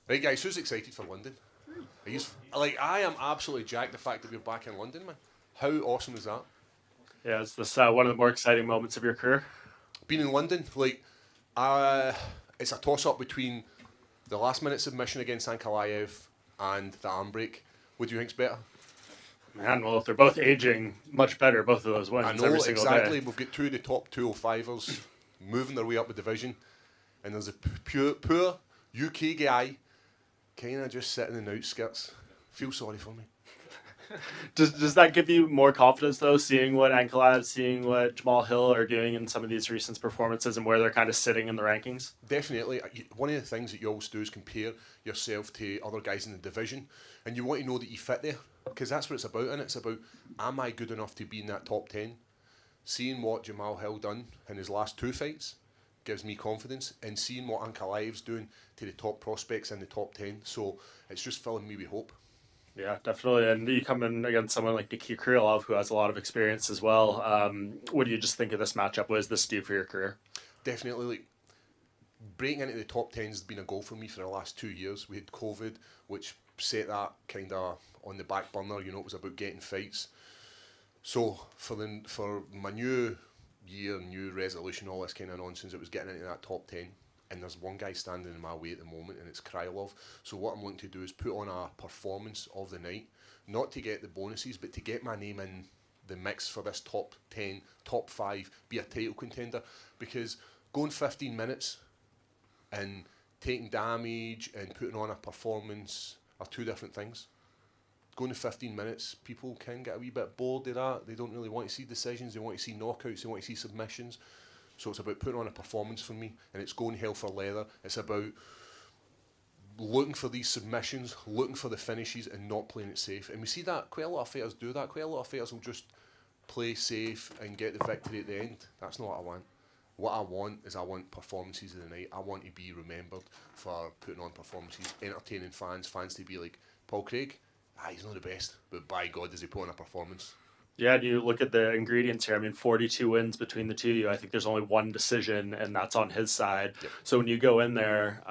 Right, guys, who's excited for London? Like, I am absolutely jacked the fact that we're back in London, man. How awesome is that? Yeah, is this one of the more exciting moments of your career? Being in London, like, it's a toss-up between the last-minute submission against Ankalaev and the arm break. What do you think's better? Man, well, if they're both aging much better, both of those wins I know, every single exactly. day. We've got two of the top 205ers moving their way up the division, and there's a poor UK guy kind of just sitting in the outskirts. Feel sorry for me. Does that give you more confidence, though, seeing what Ankalaev, seeing what Jamal Hill are doing in some of these recent performances and where they're kind of sitting in the rankings? Definitely. One of the things that you always do is compare yourself to other guys in the division, and you want to know that you fit there, because that's what it's about, and it's about, am I good enough to be in that top 10? Seeing what Jamal Hill done in his last two fights gives me confidence, and seeing what Ankalaev's doing to the top prospects in the top 10, so it's just filling me with hope. Yeah, definitely. And you come in against someone like Nikita Krylov, who has a lot of experience as well. What do you just think of this matchup? What does this do for your career? Definitely, like, breaking into the top 10 has been a goal for me for the last 2 years. We had COVID, which set that kind of on the back burner. You know, it was about getting fights. So for my new year, new resolution, all this kind of nonsense, it was getting into that top 10. And there's one guy standing in my way at the moment, and it's Krylov. So what I'm looking to do is put on a performance of the night, not to get the bonuses, but to get my name in the mix for this top 10, top 5, be a title contender. Because going 15 minutes and taking damage and putting on a performance are two different things. Going to 15 minutes, people can get a wee bit bored of that. They don't really want to see decisions, they want to see knockouts, they want to see submissions. So it's about putting on a performance for me, and it's going hell for leather. It's about looking for these submissions, looking for the finishes, and not playing it safe. And we see that quite a lot of fighters do that. Quite a lot of fighters will just play safe and get the victory at the end. That's not what I want. What I want is I want performances of the night. I want to be remembered for putting on performances, entertaining fans to be like, Paul Craig, he's not the best, but by God, does he put on a performance? Yeah, and you look at the ingredients here. I mean, 42 wins between the two of you. I think there's only one decision, and that's on his side. Yep. So when you go in there,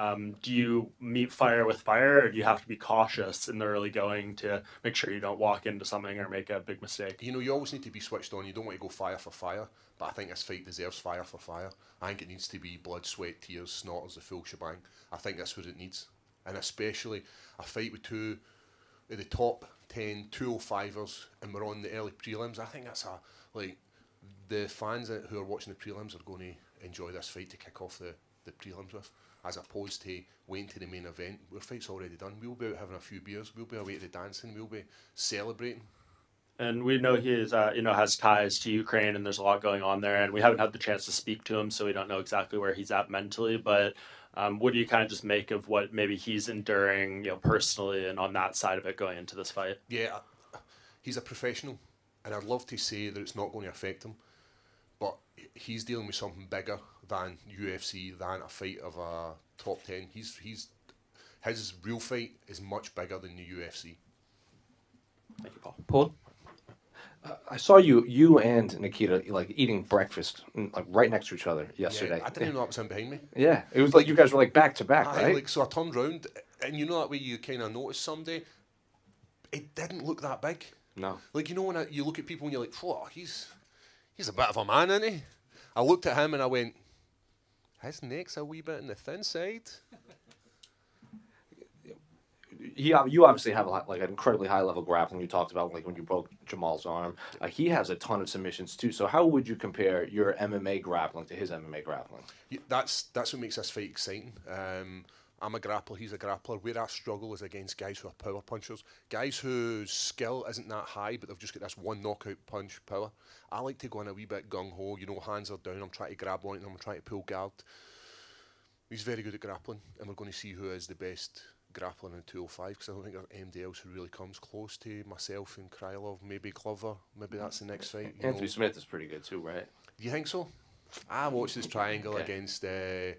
do you meet fire with fire, or do you have to be cautious in the early going to make sure you don't walk into something or make a big mistake? You know, you always need to be switched on. You don't want to go fire for fire, but I think this fight deserves fire for fire. I think it needs to be blood, sweat, tears, snorters, the full shebang. I think that's what it needs. And especially a fight with two of the top 10 205ers, and we're on the early prelims. I think that's the fans who are watching the prelims are going to enjoy this fight to kick off the prelims with, as opposed to waiting to the main event where the fight's already done. We'll be out having a few beers, we'll be away to the dancing, we'll be celebrating. And we know he is, has ties to Ukraine, and there's a lot going on there. And we haven't had the chance to speak to him, so we don't know exactly where he's at mentally. But what do you kind of just make of what maybe he's enduring, personally, and on that side of it going into this fight? Yeah, he's a professional, and I'd love to say that it's not going to affect him, but he's dealing with something bigger than UFC, than a fight of a top 10. His real fight is much bigger than the UFC. Thank you, Paul. Paul? I saw you and Nikita like eating breakfast like right next to each other yesterday. Yeah, I didn't even know what was in behind me. Yeah, it was like you guys were like back to back, right? Like, so I turned round, and you know that way you kind of notice someday, it didn't look that big. No. Like, you know when you look at people and you're like, whoa, he's a bit of a man, isn't he? I looked at him and I went, his neck's a wee bit on the thin side. You obviously have like an incredibly high level grappling. You talked about like when you broke Jamal's arm. He has a ton of submissions too. So how would you compare your MMA grappling to his MMA grappling? Yeah, that's what makes this fight exciting. I'm a grappler, he's a grappler. Where I struggle is against guys who are power punchers, guys whose skill isn't that high, but they've just got this one knockout punch power. I like to go in a wee bit gung ho. You know, hands are down. I'm trying to grab one, and I'm trying to pull guard. He's very good at grappling, and we're going to see who is the best grappling in 205, because I don't think there's anybody else who really comes close to myself and Krylov. Maybe Glover, maybe that's the next fight. Anthony Smith is pretty good too, right? Do you think so? I watched this triangle against the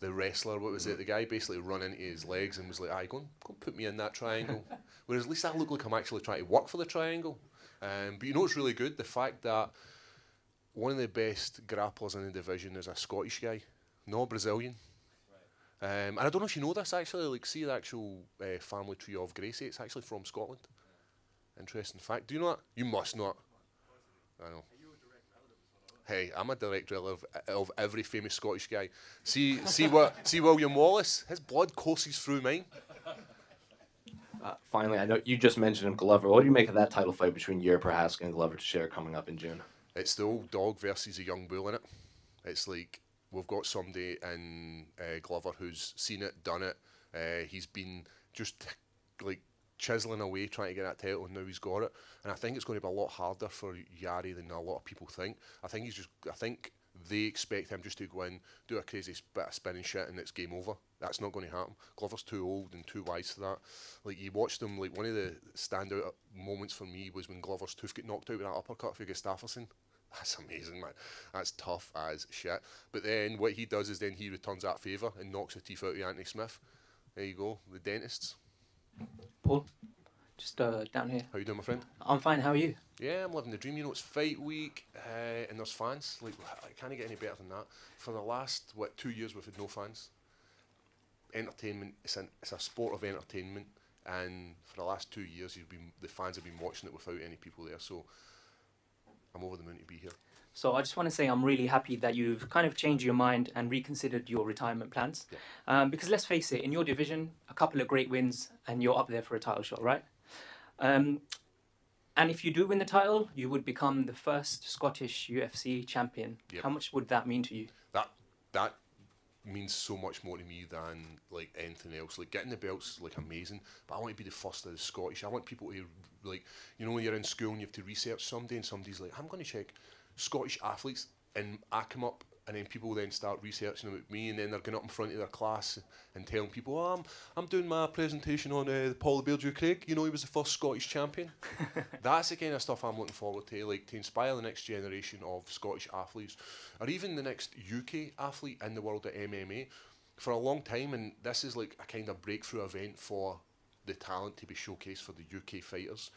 wrestler. What was it? The guy basically run into his legs and was like, "Aye, go and put me in that triangle." Whereas at least I look like I'm actually trying to work for the triangle. But you know what's really good? The fact that one of the best grapplers in the division is a Scottish guy, not Brazilian. And I don't know if you know this actually, like see the actual family tree of Gracie, it's actually from Scotland. Interesting fact. Do you know that? You must not. I know. Hey, I'm a direct relative of every famous Scottish guy. See William Wallace? His blood courses through mine. Finally, I know you just mentioned him, Glover. What do you make of that title fight between Yuri Prohaska and Glover Teixeira coming up in June? It's the old dog versus a young bull in it. It's like we've got somebody in Glover who's seen it, done it. He's been just like chiseling away trying to get that title, and now he's got it. And I think it's going to be a lot harder for Yari than a lot of people think. I think they expect him just to go in, do a crazy bit of spinning shit, and it's game over. That's not going to happen. Glover's too old and too wise for that. Like, you watched him, like, one of the standout moments for me was when Glover's tooth got knocked out with that uppercut for Gustafsson. That's amazing, man. That's tough as shit. But then what he does is then he returns that favour and knocks the teeth out of Anthony Smith. There you go, the dentists. Paul, just down here. How you doing, my friend? I'm fine, how are you? Yeah, I'm living the dream. You know, it's fight week, and there's fans. Like, I can't get any better than that. For the last 2 years, we've had no fans. Entertainment. It's a sport of entertainment, and for the last 2 years, the fans have been watching it without any people there. So I'm over the moon to be here. So I just want to say I'm really happy that you've kind of changed your mind and reconsidered your retirement plans. Yeah. Because let's face it, in your division, a couple of great wins and you're up there for a title shot, right? And if you do win the title, you would become the first Scottish UFC champion. Yep. How much would that mean to you? That means so much more to me than like anything else. Like, getting the belts is like amazing, but I want to be the first of the Scottish. I want people to, like, you know, when you're in school and you have to research somebody and somebody's like, I'm going to check Scottish athletes, and I come up and then people then start researching about me, and then they're going up in front of their class and telling people, oh, I'm doing my presentation on Paul the Beardrew Craig, you know, he was the first Scottish champion. That's the kind of stuff I'm looking forward to, like, to inspire the next generation of Scottish athletes, or even the next UK athlete in the world of MMA. For a long time, and this is like a kind of breakthrough event for the talent to be showcased for the UK fighters.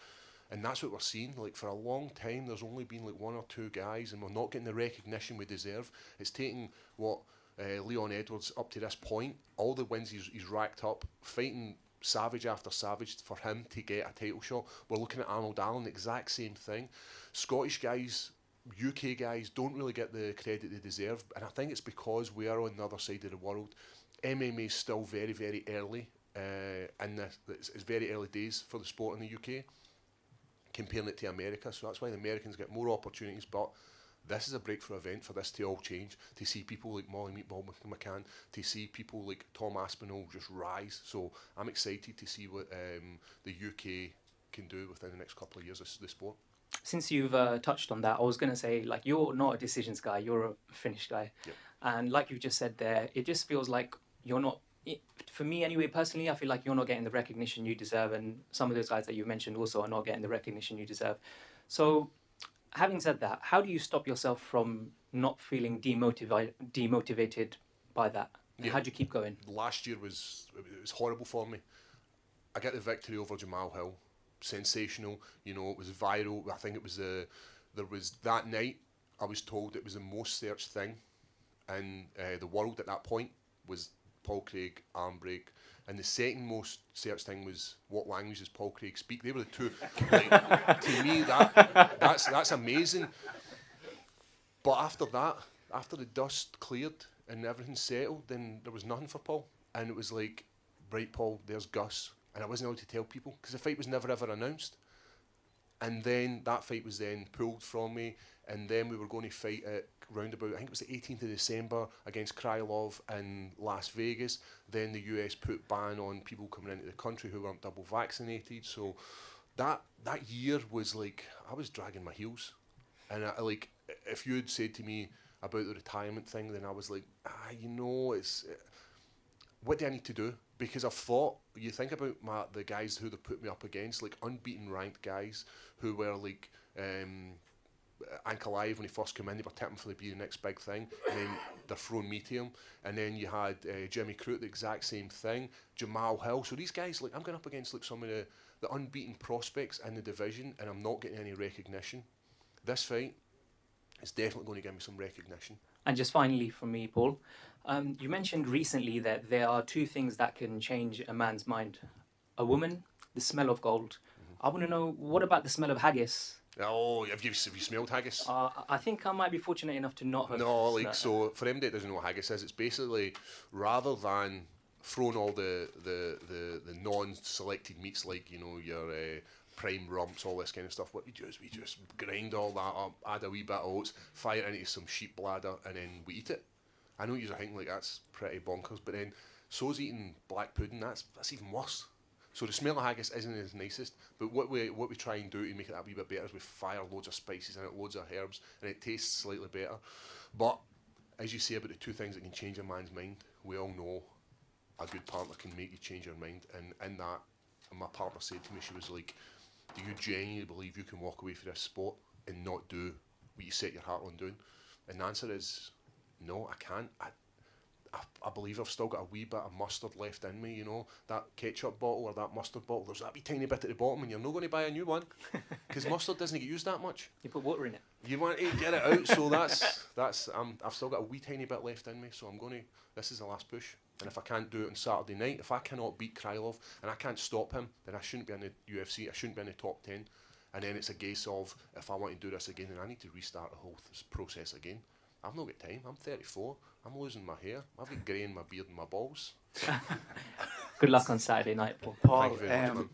And that's what we're seeing. Like, for a long time, there's only been like one or two guys, and we're not getting the recognition we deserve. It's taking what Leon Edwards up to this point, all the wins he's racked up, fighting savage after savage for him to get a title shot. We're looking at Arnold Allen, the exact same thing. Scottish guys, UK guys don't really get the credit they deserve, and I think it's because we are on the other side of the world. MMA is still very, very early, and it's very early days for the sport in the UK, comparing it to America. So that's why the Americans get more opportunities, but this is a breakthrough event for this to all change, to see people like Molly Meatball McCann, to see people like Tom Aspinall just rise. So I'm excited to see what the UK can do within the next couple of years of the sport. Since you've touched on that, I was going to say, like, you're not a decisions guy, you're a finish guy. Yep. And like you just said there, it just feels like you're not, for me anyway, personally, I feel like you're not getting the recognition you deserve, and some of those guys that you mentioned also are not getting the recognition you deserve. So, having said that, how do you stop yourself from not feeling demotivated by that? Yeah. How do you keep going? Last year was horrible for me. I get the victory over Jamal Hill, sensational. You know, it was viral. I think it was there was that night. I was told it was the most searched thing in the world at that point was Paul Craig arm break, and the second most searched thing was what language does Paul Craig speak. They were the two. Like, to me, that's amazing. But after that, after the dust cleared and everything settled, then there was nothing for Paul, and it was like, right, Paul, there's Gus, and I wasn't allowed to tell people because the fight was never ever announced. And then that fight was then pulled from me, and then we were going to fight at roundabout, I think it was the 18th of December against Krylov in Las Vegas. Then the US put ban on people coming into the country who weren't double vaccinated. So that year was like, I was dragging my heels. And like, if you had said to me about the retirement thing, then I was like, you know, it's what do I need to do? Because I've thought, you think about the guys who they put me up against, like unbeaten ranked guys who were like Ankalaev, when he first came in, they were tipping for the next big thing, and then they're throwing me to him. And then you had Jimmy Crute, the exact same thing, Jamal Hill. So these guys, like, I'm going up against like some of the unbeaten prospects in the division, and I'm not getting any recognition. This fight it's definitely going to give me some recognition. And just finally from me, Paul, you mentioned recently that there are two things that can change a man's mind. A woman, the smell of gold. I want to know, what about the smell of haggis? Oh, have you smelled haggis? I think I might be fortunate enough to not have. No, like, so for anybody that doesn't know what haggis is, it's basically, rather than throwing all the non-selected meats like, you know, your prime rumps, all this kind of stuff, what we do is we just grind all that up, add a wee bit of oats, fire it into some sheep bladder, and then we eat it. I know you think like that's pretty bonkers, but then so's eating black pudding, that's even worse. So the smell of haggis isn't as nicest, but what we try and do to make it that wee bit better is we fire loads of spices in it, loads of herbs, and it tastes slightly better. But as you say about the two things that can change a man's mind, we all know a good partner can make you change your mind. And in that, my partner said to me, she was like, do you genuinely believe you can walk away from this sport and not do what you set your heart on doing? And the answer is no, I can't. I believe I've still got a wee bit of mustard left in me, you know, that ketchup bottle or that mustard bottle, there's that wee tiny bit at the bottom and you're not going to buy a new one because mustard doesn't get used that much. You put water in it. You want to get it out, so I've still got a wee tiny bit left in me, so this is the last push. And if I can't do it on Saturday night, if I cannot beat Krylov and I can't stop him, then I shouldn't be in the UFC, I shouldn't be in the top 10. And then it's a case of, if I want to do this again, then I need to restart the whole process again. I've not got time. I'm 34. I'm losing my hair. I've got grey in my beard and my balls. Good luck on Saturday night, Paul. Thank you very much, man.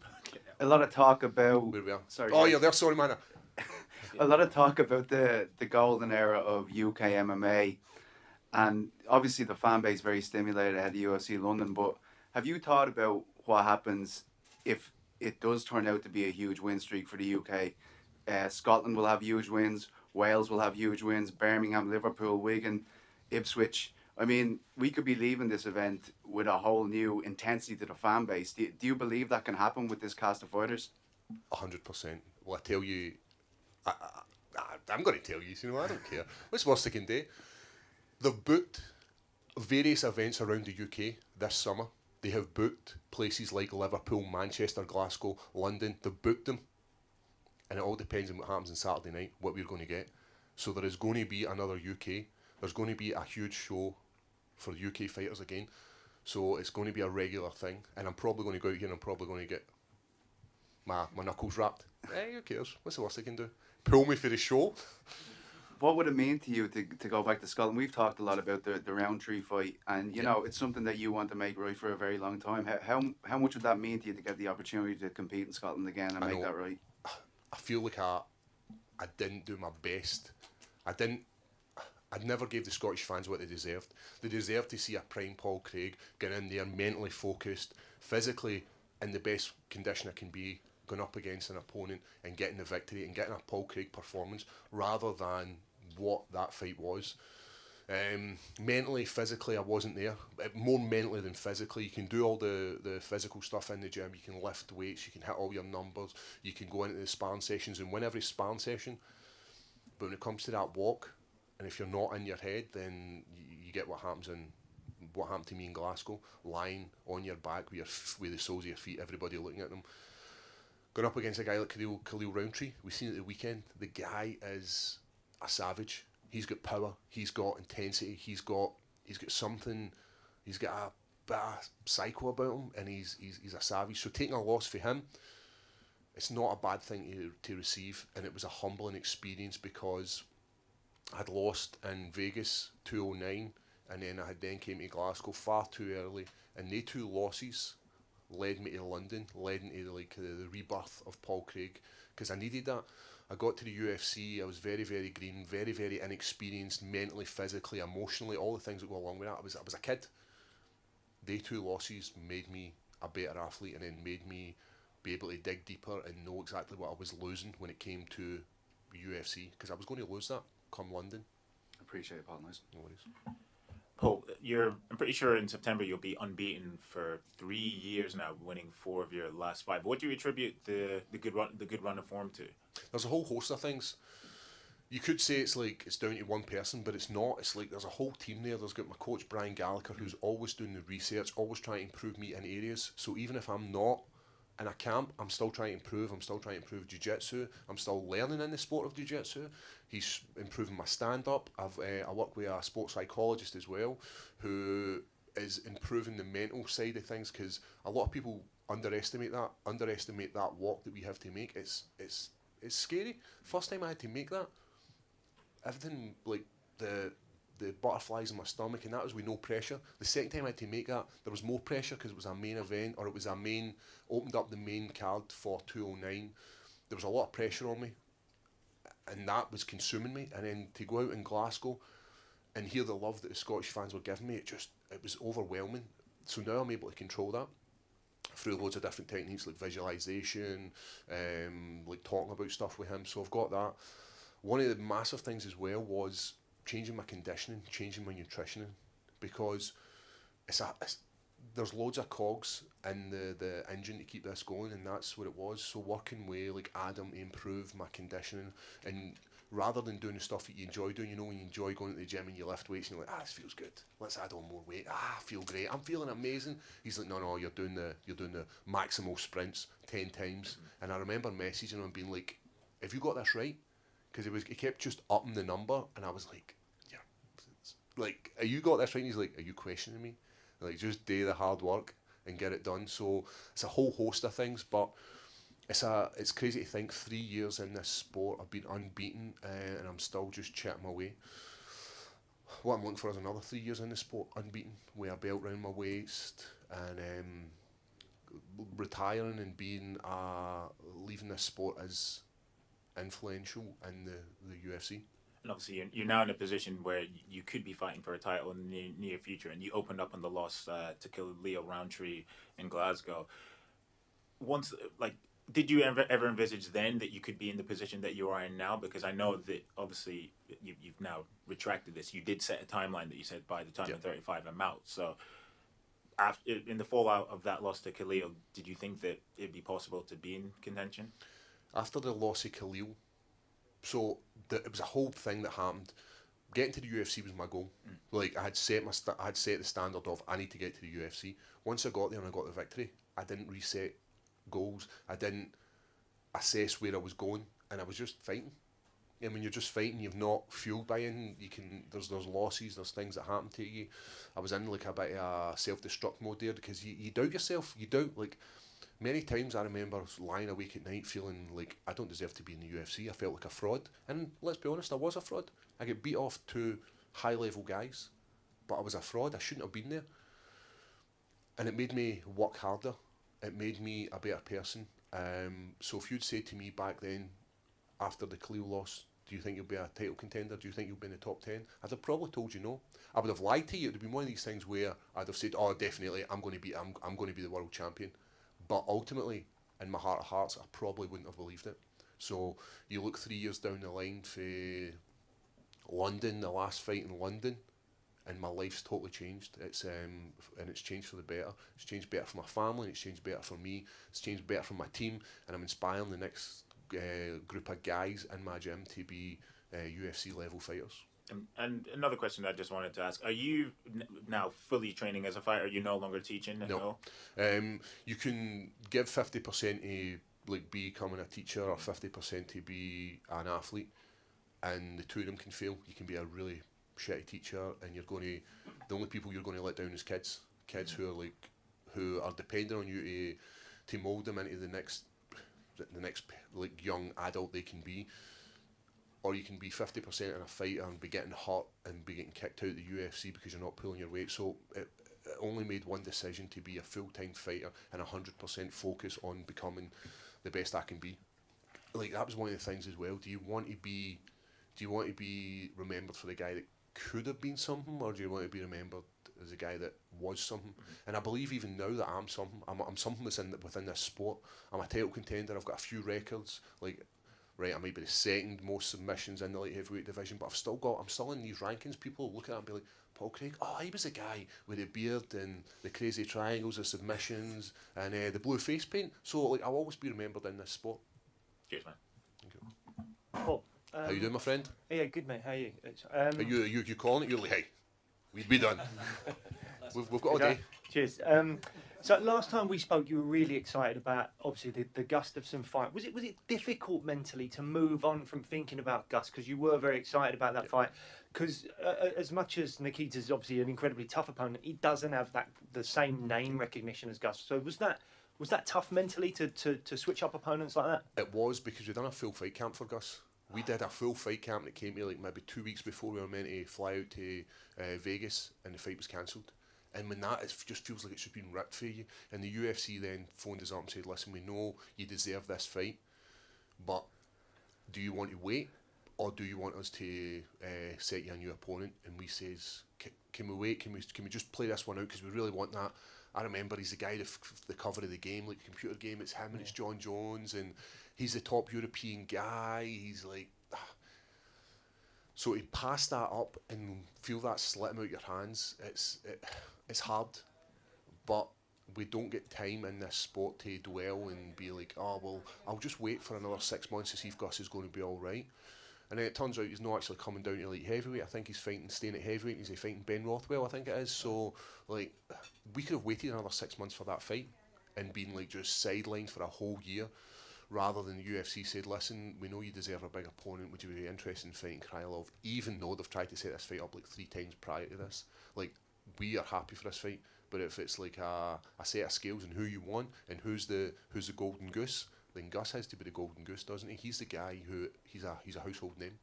A lot of talk about. Where we are. Sorry. Oh, you're there. Sorry, man. A lot of talk about the golden era of UK MMA, and obviously the fan base very stimulated ahead of UFC London. But have you thought about what happens if it does turn out to be a huge win streak for the UK? Scotland will have huge wins. Wales will have huge wins. Birmingham, Liverpool, Wigan, Ipswich. I mean, we could be leaving this event with a whole new intensity to the fan base. Do you believe that can happen with this cast of fighters? 100%. Well, I tell you, I'm going to tell you, you know, I don't care. What's worse they can do? They've booked various events around the UK this summer. They have booked places like Liverpool, Manchester, Glasgow, London. They've booked them. And it all depends on what happens on Saturday night, what we're going to get. So there is going to be another UK. There's going to be a huge show for UK fighters again. So it's going to be a regular thing. And I'm probably going to go out here and I'm probably going to get my knuckles wrapped. Who cares? What's the worst they can do? Pull me for the show. What would it mean to you to go back to Scotland? We've talked a lot about the Roundtree fight, and you know it's something that you want to make right for a very long time. How much would that mean to you to get the opportunity to compete in Scotland again and make that right? I feel like I didn't do my best. I never gave the Scottish fans what they deserved. They deserved to see a prime Paul Craig get in there, mentally focused, physically in the best condition I can be, going up against an opponent and getting the victory and getting a Paul Craig performance rather than what that fight was. Mentally, physically, I wasn't there. More mentally than physically. You can do all the physical stuff in the gym. You can lift weights. You can hit all your numbers. You can go into the sparring sessions and win every sparring session. But when it comes to that walk, and if you're not in your head, then you get what happened to me in Glasgow, lying on your back with the soles of your feet, everybody looking at them. Going up against a guy like Khalil Roundtree, we've seen it at the weekend. The guy is a savage. He's got power, he's got intensity, he's got something, he's got a bit of psycho about him, and he's a savage. So taking a loss for him, it's not a bad thing to receive, and it was a humbling experience because I'd lost in Vegas 209, and then I had came to Glasgow far too early, and they two losses led me to London, led into the rebirth of Paul Craig, because I needed that. I got to the UFC, I was very, very green, very, very inexperienced, mentally, physically, emotionally, all the things that go along with that. I was a kid. They two losses made me a better athlete and then made me be able to dig deeper and know exactly what I was losing when it came to UFC, because I was going to lose that come London. Appreciate it, Paul. Nice. No worries. Paul, I'm pretty sure in September you'll be unbeaten for 3 years now, winning 4 of your last 5. What do you attribute the good run of form to? There's a whole host of things. You could say it's down to one person, but it's not. It's like there's a whole team there. There's got my coach Brian Gallagher, who's always doing the research, always trying to improve me in areas. So even if I'm not in a camp. I'm still trying to improve. I'm still trying to improve jiu-jitsu. I'm still learning in the sport of jiu-jitsu. He's improving my stand-up. I work with a sports psychologist as well, who is improving the mental side of things, because a lot of people underestimate that walk that we have to make. It's scary. First time I had to make that, everything, like the butterflies in my stomach, and that was with no pressure. The second time I had to make that, there was more pressure because it was a main event, or it was opened up the main card for 209. There was a lot of pressure on me, and that was consuming me. And then to go out in Glasgow and hear the love that the Scottish fans were giving me, it was overwhelming. So now I'm able to control that through loads of different techniques like visualization, like talking about stuff with him. So I've got that. One of the massive things as well was changing my conditioning, changing my nutrition, because there's loads of cogs in the engine to keep this going, and that's what it was. So working with like Adam to improve my conditioning, and rather than doing the stuff that you enjoy doing, you know, when you enjoy going to the gym and you lift weights and you're like, this feels good, let's add on more weight, I feel great, I'm feeling amazing. He's like, no, you're doing the maximal sprints 10 times. And I remember messaging him and being like, have you got this right? Because he kept just upping the number, and I was like, yeah, like, are you got this right? And he's like, are you questioning me? Like, just do the hard work and get it done. So it's a whole host of things, but it's crazy to think 3 years in this sport I've been unbeaten, and I'm still just chipping my way. What I'm looking for is another 3 years in the sport unbeaten, with a belt round my waist, and retiring and leaving this sport as influential in the UFC. And obviously, you're now in a position where you could be fighting for a title in the near future, and you opened up on the loss to Khalil Roundtree in Glasgow. Once, like, did you ever envisage then that you could be in the position that you are in now? Because I know that obviously you've now retracted this. You did set a timeline that you said by the time of 35 I'm out. So after, in the fallout of that loss to Khalil, did you think that it'd be possible to be in contention? After the loss of Khalil, so it was a whole thing that happened. Getting to the UFC was my goal. Like, I had set the standard of, I need to get to the UFC. Once I got there and I got the victory, I didn't reset goals. I didn't assess where I was going, and I was just fighting. And when you're just fighting, you've not fueled by anything. There's losses, there's things that happen to you. I was in like a bit of a self-destruct mode there, because you doubt yourself. You doubt, like, many times I remember lying awake at night feeling like I don't deserve to be in the UFC. I felt like a fraud. And let's be honest, I was a fraud. I get beat off two high-level guys, but I was a fraud. I shouldn't have been there. And it made me work harder. It made me a better person. So if you'd say to me back then, after the Khalil loss, do you think you'll be a title contender? Do you think you'll be in the top 10? I'd have probably told you no. I would have lied to you. It would have been one of these things where I'd have said, oh, definitely, I'm going to be the world champion. But ultimately, in my heart of hearts, I probably wouldn't have believed it. So you look 3 years down the line for London, the last fight in London, and my life's totally changed. It's changed for the better. It's changed better for my family, and it's changed better for me. It's changed better for my team, and I'm inspiring the next group of guys in my gym to be UFC level fighters. And another question I just wanted to ask: are you now fully training as a fighter? Are you no longer teaching? No. You can give 50% to like becoming a teacher, or 50% to be an athlete, and the two of them can fail. You can be a really shitty teacher, and the only people you're going to let down is kids who are dependent on you to mould them into the next like young adult they can be. Or you can be 50% in a fighter and be getting hurt and be getting kicked out of the UFC because you're not pulling your weight. So it only made one decision to be a full-time fighter and 100% focus on becoming the best I can be. Like, that was one of the things as well. Do you want to be remembered for the guy that could have been something, or do you want to be remembered as a guy that was something? And I believe even now that I'm something. I'm something that's within this sport. I'm a title contender. I've got a few records. Like, right, I might be the second most submissions in the light heavyweight division, but I'm still in these rankings. People look at it and be like, Paul Craig, oh, he was a guy with a beard and the crazy triangles of submissions and the blue face paint. So, like, I'll always be remembered in this sport. Cheers, man. Thank you. Paul, how you doing, my friend? Yeah, good, mate. How are you? Are you calling it? You're like, hey, we'd be done. we've got all day. Cheers. So last time we spoke, you were really excited about obviously the Gustafsson fight. Was it difficult mentally to move on from thinking about Gus because you were very excited about that fight? Because as much as Nikita's obviously an incredibly tough opponent, he doesn't have the same name recognition as Gus. So was that tough mentally to switch up opponents like that? It was, because we'd done a full fight camp for Gus. We did a full fight camp that came to like maybe 2 weeks before we were meant to fly out to Vegas, and the fight was cancelled. And when that, it just feels like it's just been ripped for you. And the UFC then phoned us up and said, listen, we know you deserve this fight, but do you want to wait, or do you want us to set you a new opponent? And we says, can we wait? Can we just play this one out, because we really want that. I remember he's the guy, the cover of the game, like the computer game, it's him and it's John Jones, and he's the top European guy. He's like... So to pass that up and feel that slitting out your hands, it's hard. But we don't get time in this sport to dwell and be like, oh, well, I'll just wait for another 6 months to see if Gus is going to be all right. And then it turns out he's not actually coming down to elite heavyweight. I think he's staying at heavyweight. He's fighting Ben Rothwell, I think it is. So, like, we could have waited another 6 months for that fight and been, like, just sidelined for a whole year, rather than the UFC said, listen, we know you deserve a big opponent. Would you be interested in fighting Krylov? Even though they've tried to set this fight up, like, 3 times prior to this. Like, we are happy for this fight. But if it's, like, a set of scales and who you want and who's the golden goose, then Gus has to be the golden goose, doesn't he? He's the guy who he's a household name.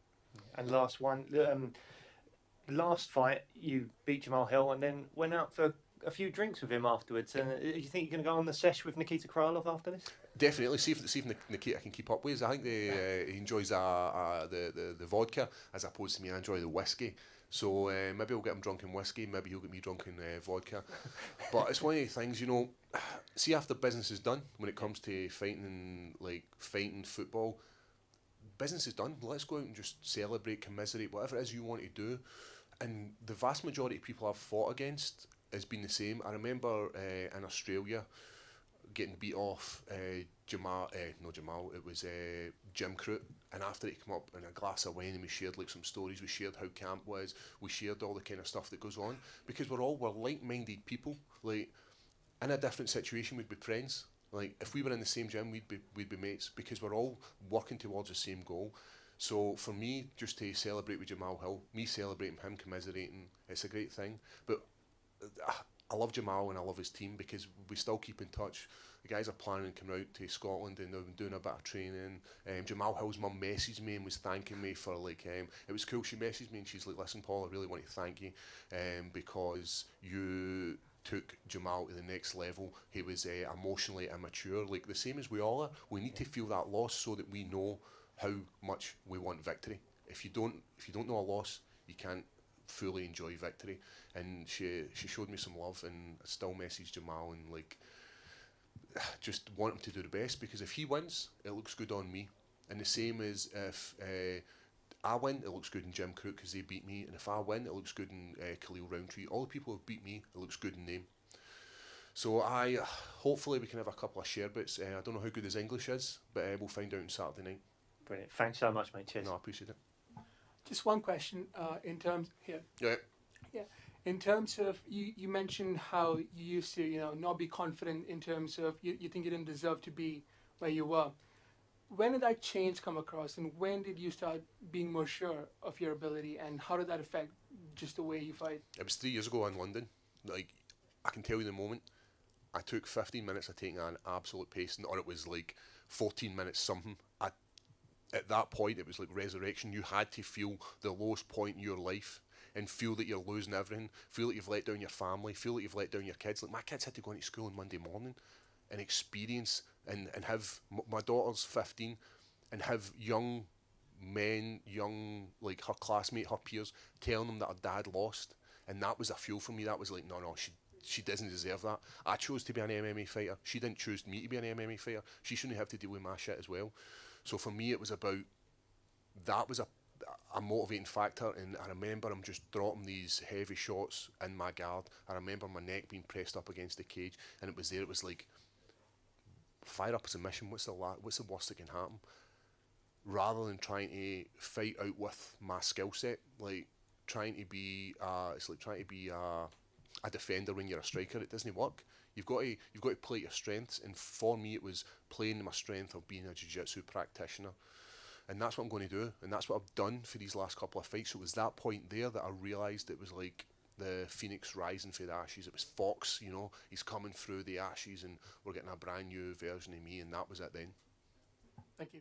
And last one, last fight you beat Jamal Hill and then went out for a few drinks with him afterwards. And you think you're going to go on the sesh with Nikita Krylov after this? Definitely. See if Nikita can keep up with us. I think he enjoys the vodka as opposed to me. I enjoy the whiskey. So maybe I'll get him drunk in whiskey, maybe he'll get me drunk in vodka. But it's one of the things, you know, see, after business is done, when it comes to fighting football, business is done. Let's go out and just celebrate, commiserate, whatever it is you want to do. And the vast majority of people I've fought against has been the same. I remember in Australia getting beat off Jim Crute, and after he came up in a glass of wine and we shared like some stories, we shared how camp was, we shared all the kind of stuff that goes on, because we're like-minded people. Like, in a different situation we'd be friends. Like, if we were in the same gym, we'd be mates, because we're all working towards the same goal. So for me, just to celebrate with Jamal Hill, me celebrating him, commiserating, it's a great thing. But I love Jamal and I love his team, because we still keep in touch. The guys are planning to come out to Scotland and they've been doing a bit of training. Jamal Hill's mum messaged me and was thanking me for, like, it was cool. She messaged me and she's like, listen, Paul, I really want to thank you because you took Jamal to the next level. He was emotionally immature, like the same as we all are. We need to feel that loss so that we know how much we want victory. If you don't know a loss, you can't fully enjoy victory. And she showed me some love, and I still message Jamal and, like, just want him to do the best, because if he wins, it looks good on me. And the same as if I win, it looks good in Jim Crute because they beat me, and if I win, it looks good in Khalil Roundtree. All the people who have beat me, it looks good in them. So hopefully we can have a couple of sherbets. I don't know how good his English is, but we'll find out on Saturday night. Brilliant. Thanks so much, mate. Cheers. No, I appreciate it. Just one question in terms here. Yeah. In terms of you mentioned how you used to not be confident in terms of you think you didn't deserve to be where you were. When did that change come across, and when did you start being more sure of your ability, and how did that affect just the way you fight? It was 3 years ago in London. Like, I can tell you the moment I took 15 minutes of taking an absolute pacing, or it was like 14 minutes something. At that point, it was like resurrection. You had to feel the lowest point in your life and feel that you're losing everything, feel that you've let down your family, feel that you've let down your kids. Like, my kids had to go into school on Monday morning and experience and have, my daughter's 15, and have young men, like her classmate, her peers, telling them that her dad lost. And that was a fuel for me. That was like, no, she doesn't deserve that. I chose to be an MMA fighter. She didn't choose me to be an MMA fighter. She shouldn't have to deal with my shit as well. So for me, it was about, that was a motivating factor. And I remember I'm just dropping these heavy shots in my guard. I remember my neck being pressed up against the cage, and it was like, fire up a submission. What's the worst that can happen? Rather than trying to fight out with my skill set, like trying to be, it's like trying to be a defender when you're a striker. It doesn't work. You've got to play your strengths, and for me it was playing my strength of being a jiu-jitsu practitioner. And that's what I'm going to do, and that's what I've done for these last couple of fights. So it was that point there that I realised it was like the phoenix rising for the ashes. It was Fox, you know, he's coming through the ashes, and we're getting a brand new version of me, and that was it then. Thank you.